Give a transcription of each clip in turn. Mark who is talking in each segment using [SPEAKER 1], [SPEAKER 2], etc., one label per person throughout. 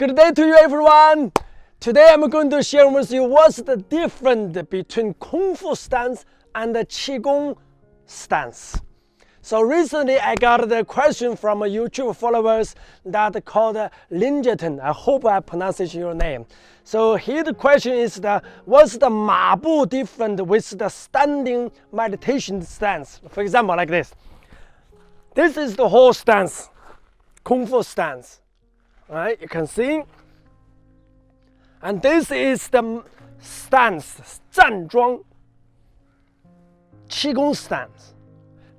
[SPEAKER 1] Good day to you, everyone. Today I'm going to share with you what's the difference between Kung Fu stance and the Qi Gong stance. So recently I got the question from a YouTube followers that called Lingerton. I hope I pronounced your name. So here the question is what's the Mabu different with the standing meditation stance? For example, like this. This is the horse stance, Kung Fu stance. Right, you can see. And this is the stance, Zhan Zhaung, Qi Gong stance.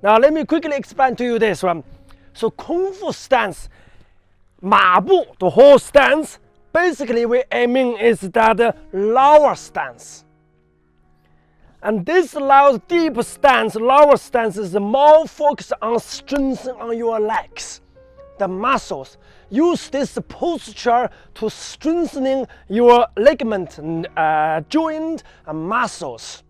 [SPEAKER 1] Now let me quickly explain to you this one. So Kung Fu stance, Mabu, the horse stance, basically we aiming is that lower stance. And this deep stance, lower stance is more focused on strengthening on your legs, the muscles. Use this posture to strengthening your ligament, joint, and muscles.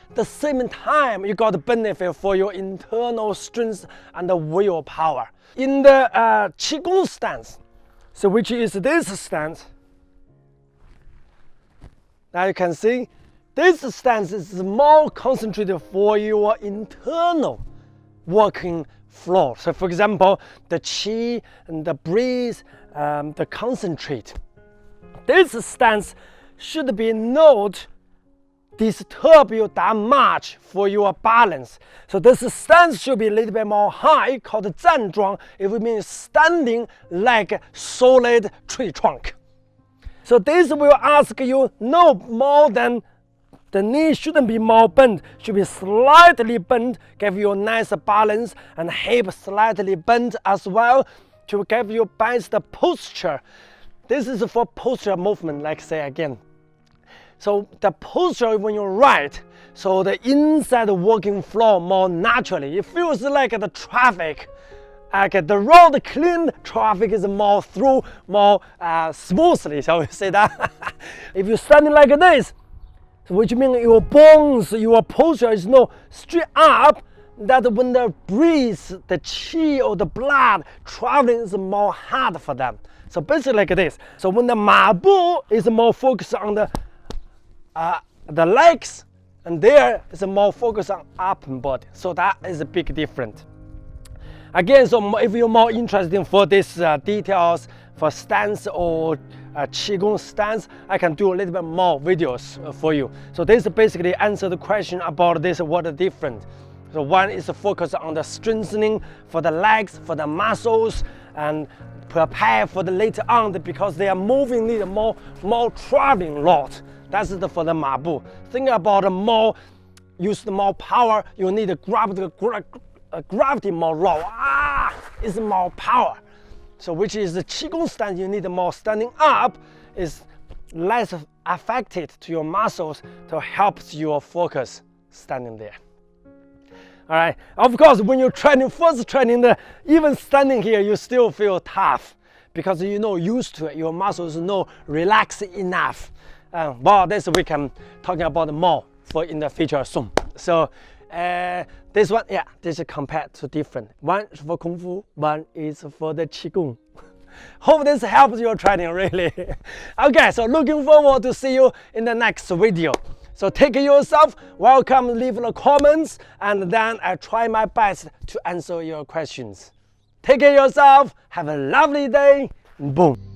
[SPEAKER 1] At the same time, you got the benefit for your internal strength and the willpower. In the Qi Gong stance, so which is this stance, now you can see this stance is more concentrated for your internal working flow. So for example, the qi and the breathe, the concentrate. This stance should be not disturb you that much for your balance. So this stance should be a little bit more high, called Zhan Zhaung. It means standing like solid tree trunk. So this will ask you no more than the knee shouldn't be more bent, should be slightly bent, give you a nice balance, and hip slightly bent as well to give you best posture. This is for posture movement, like say again. So the posture when you're right, so the inside working flow more naturally. It feels like the traffic. Okay, the road clean, traffic is more through, more smoothly, shall we say that? If you're standing like this, which means your bones, your posture is not straight up, that when the breeze, the qi or the blood traveling is more hard for them. So basically like this. So when the Mabu is more focused on the legs, and there is more focused on upper body. So that is a big difference. Again, so if you're more interested for these details for stance or Qi Gong stance, I can do a little bit more videos for you. So this basically answer the question about this, what is different. So one is focused on the strengthening for the legs, for the muscles, and prepare for the later on because they are moving, need more traveling lot. That's it for the Mabu. Think about use the more power, you need to gravity more low. It's more power. So which is the Qi Gong stance, you need more standing up, is less affected to your muscles to help your focus standing there. All right, of course, when you're first training, even standing here, you still feel tough because you're not used to it, your muscles are not relaxed enough. Well, this we can talking about more for in the future soon. So this one, yeah, this is compared to different. One is for Kung Fu, one is for the Qi Gong. Hope this helps your training really. Okay, so looking forward to see you in the next video. So take care of yourself, welcome, leave the comments, and then I try my best to answer your questions. Take care of yourself, have a lovely day, boom.